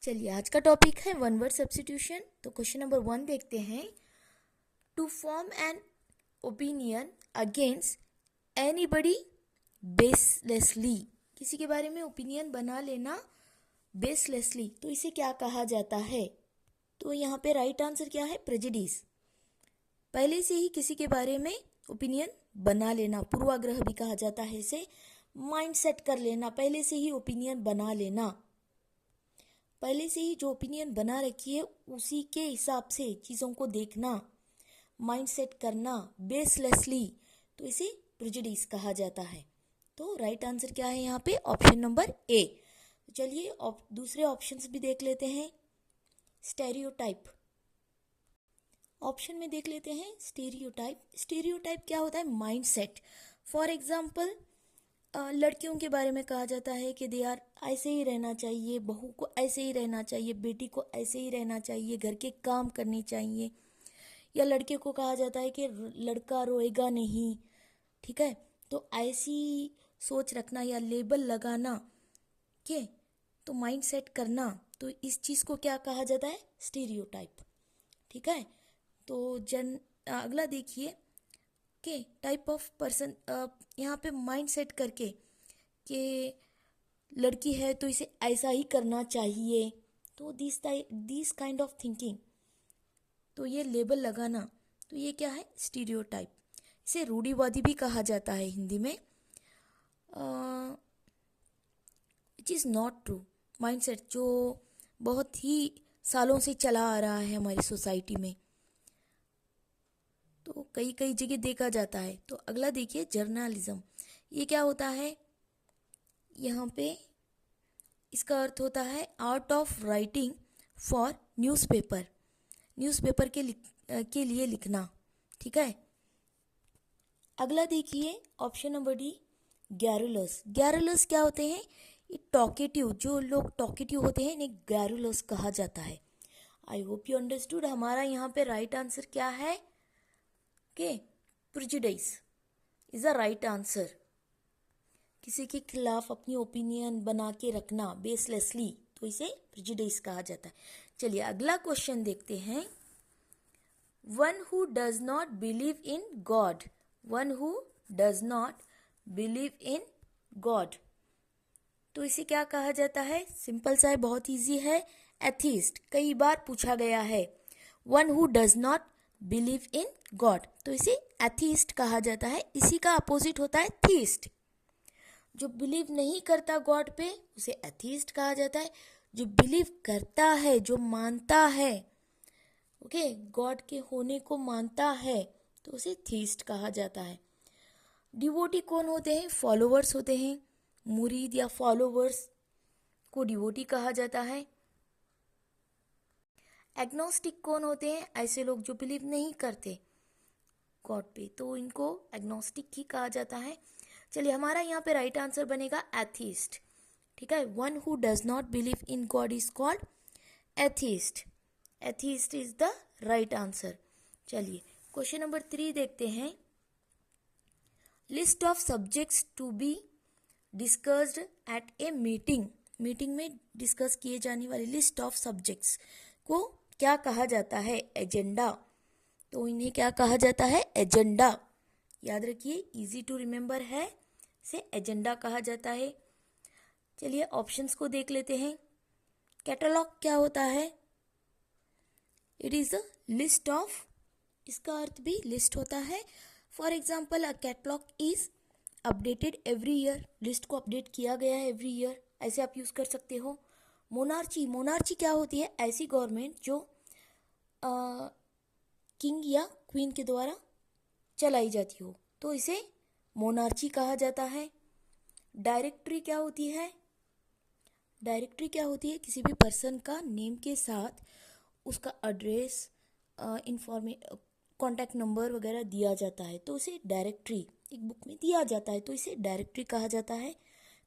चलिए आज का टॉपिक है वन वर्ड सब्स्टिट्यूशन। तो क्वेश्चन नंबर 1 देखते हैं। To form an opinion against anybody baselessly, किसी के बारे में ओपिनियन बना लेना बेसलेसली, तो इसे क्या कहा जाता है? तो यहाँ पे राइट आंसर क्या है? प्रेजुडिस। पहले से ही किसी के बारे में ओपिनियन बना लेना, पूर्वाग्रह भी कहा जाता है इसे। माइंड सेट कर लेना, पहले से ही ओपिनियन बना लेना, पहले से ही जो ओपिनियन बना रखी है उसी के हिसाब से चीज़ों को देखना, माइंड सेट करना बेसलेसली, तो इसे प्रेजुडिस कहा जाता है। तो राइट आंसर क्या है यहाँ पे? Option number A. तो चलिए दूसरे ऑप्शंस भी देख लेते हैं। स्टेरियोटाइप, ऑप्शन में देख लेते हैं स्टेरियोटाइप। स्टेरियोटाइप क्या होता है? Mind set. फॉर एग्जाम्पल लड़कियों के बारे में कहा जाता है कि दे आर ऐसे ही रहना चाहिए, बहू को ऐसे ही रहना चाहिए, बेटी को ऐसे ही रहना चाहिए, घर के काम करने चाहिए। या लड़के को कहा जाता है कि लड़का रोएगा नहीं, ठीक है। तो ऐसी सोच रखना या लेबल लगाना के, तो माइंड सेट करना, तो इस चीज़ को क्या कहा जाता है? स्टीरियोटाइप, ठीक है। तो अगला देखिए के टाइप ऑफ पर्सन, यहाँ पे माइंड सेट करके कि लड़की है तो इसे ऐसा ही करना चाहिए, तो दिस काइंड ऑफ थिंकिंग, तो ये लेबल लगाना, तो ये क्या है? स्टीरियोटाइप। इसे रूढ़िवादी भी कहा जाता है हिंदी में। It is not true mindset, जो बहुत ही सालों से चला आ रहा है हमारी सोसाइटी में, तो कई कई जगह देखा जाता है। तो अगला देखिए जर्नलिज्म। ये क्या होता है? यहाँ पे इसका अर्थ होता है art of writing for newspaper, newspaper के लिए लिखना, ठीक है। अगला देखिए option number D, garrulous. Garrulous क्या होते हैं? ये टॉकेटिव, जो लोग टॉकेटिव होते हैं इन्हें गैरुलस कहा जाता है। I hope you understood. हमारा यहाँ पे राइट आंसर क्या है? के prejudice is a right answer. किसी के खिलाफ अपनी ओपिनियन बना के रखना बेसलेसली, तो इसे प्रेजुडिस कहा जाता है। चलिए अगला क्वेश्चन देखते हैं। One who does not believe in God, one who does not believe in God, तो इसे क्या कहा जाता है? सिंपल सा है, बहुत इजी है, एथीस्ट। कई बार पूछा गया है। One who does not believe in God, तो इसे एथीस्ट कहा जाता है। इसी का अपोजिट होता है थीस्ट। जो बिलीव नहीं करता गॉड पे उसे एथीस्ट कहा जाता है। जो बिलीव करता है, जो मानता है, ओके, गॉड के होने को मानता है, तो उसे थीस्ट कहा जाता है। डिवोटी कौन होते हैं? फॉलोवर्स होते हैं। मुरीद या फॉलोवर्स को डिवोटी कहा जाता है। एग्नोस्टिक कौन होते हैं? ऐसे लोग जो बिलीव नहीं करते गॉड पे, तो इनको एग्नोस्टिक ही कहा जाता है। चलिए हमारा यहाँ पे राइट आंसर बनेगा एथीस्ट, ठीक है। One who does not believe in god is called atheist. Atheist is the right answer. चलिए क्वेश्चन नंबर 3 देखते हैं। List of subjects to be discussed at a meeting, meeting में डिस्कस किए जाने वाली लिस्ट ऑफ सब्जेक्ट्स को क्या कहा जाता है? एजेंडा। तो इन्हें क्या कहा जाता है? एजेंडा। याद रखिए, इजी टू रिमेंबर है, इसे एजेंडा कहा जाता है। चलिए ऑप्शंस को देख लेते हैं। कैटलॉग क्या होता है? It is a list of, इसका अर्थ भी लिस्ट होता है। For example a catalogue is updated every year, list को अपडेट किया गया है एवरी ईयर, ऐसे आप यूज कर सकते हो। मोनार्ची, मोनार्ची क्या होती है? ऐसी गवर्नमेंट जो किंग या क्वीन के द्वारा चलाई जाती हो, तो इसे मोनार्ची कहा जाता है। डायरेक्टरी क्या होती है? डायरेक्टरी क्या होती है? किसी भी पर्सन का नेम के साथ उसका एड्रेस, कॉन्टैक्ट नंबर वगैरह दिया जाता है, तो उसे डायरेक्टरी एक बुक में दिया जाता है, तो इसे डायरेक्टरी कहा जाता है।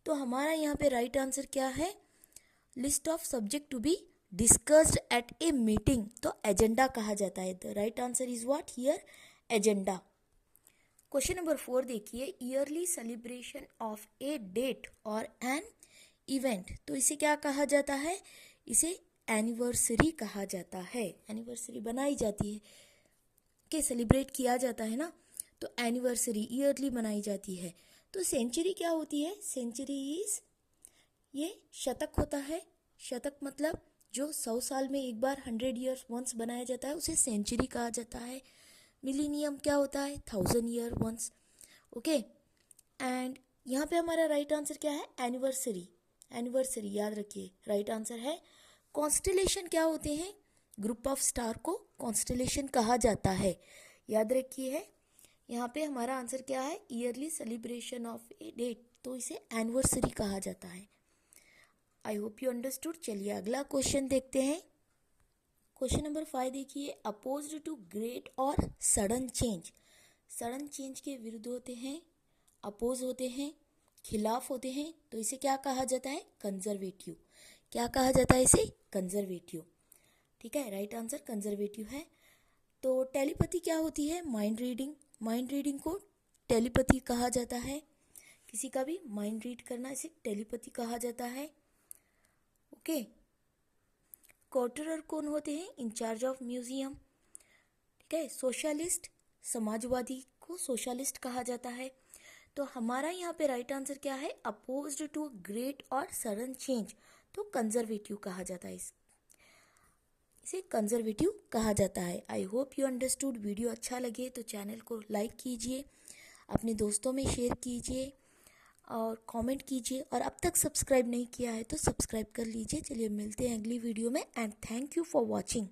तो हमारा यहाँ पे राइट आंसर क्या है? List of subject to be discussed at a meeting, तो एजेंडा कहा जाता है। The right answer is what here? Agenda. Question number 4 देखिए। Yearly celebration of a date और एन इवेंट, तो इसे क्या कहा जाता है? इसे एनिवर्सरी कहा जाता है। एनिवर्सरी बनाई जाती है कि सेलिब्रेट किया जाता है ना, तो एनिवर्सरी ईयरली मनाई जाती है। तो सेंचुरी क्या होती है? सेंचुरी इज, ये शतक होता है। शतक मतलब जो 100 साल में एक बार, 100 ईयर्स वंस बनाया जाता है, उसे सेंचुरी कहा जाता है। मिलीनियम क्या होता है? 1000 ईयर वंस। ओके, एंड यहाँ पे हमारा राइट आंसर क्या है? एनिवर्सरी। एनिवर्सरी याद रखिए, राइट आंसर है। कॉन्स्टलेशन क्या होते हैं? ग्रुप ऑफ स्टार को कॉन्स्टलेशन कहा जाता है, याद रखिए है। यहाँ पे हमारा आंसर क्या है? Yearly celebration of a date, तो इसे एनिवर्सरी कहा जाता है। I hope you understood. चलिए अगला क्वेश्चन देखते हैं। क्वेश्चन नंबर 5 देखिए, अपोज्ड टू ग्रेट और सडन चेंज। सडन चेंज के विरुद्ध होते हैं, अपोज होते हैं, खिलाफ होते हैं, तो इसे क्या कहा जाता है? कंजर्वेटिव। क्या कहा जाता है इसे? कंजर्वेटिव। ठीक है, राइट आंसर कंजर्वेटिव है। तो टेलीपैथी क्या होती है? Mind reading. माइंड रीडिंग को टेलीपैथी कहा जाता है। किसी का भी माइंड रीड करना, इसे टेलीपैथी कहा जाता है। ओके, क्वार्टरर कौन होते हैं? Incharge of museum. ठीक है, सोशलिस्ट, समाजवादी को सोशलिस्ट कहा जाता है। तो हमारा यहाँ पे राइट आंसर क्या है? अपोज्ड टू ग्रेट और सडन चेंज, तो कंजर्वेटिव कहा जाता है। इसे कंजर्वेटिव कहा जाता है। I hope you understood. Video अच्छा लगे तो चैनल को लाइक कीजिए, अपने दोस्तों में शेयर कीजिए और कमेंट कीजिए, और अब तक सब्सक्राइब नहीं किया है तो सब्सक्राइब कर लीजिए। चलिए मिलते हैं अगली वीडियो में, and thank you for watching.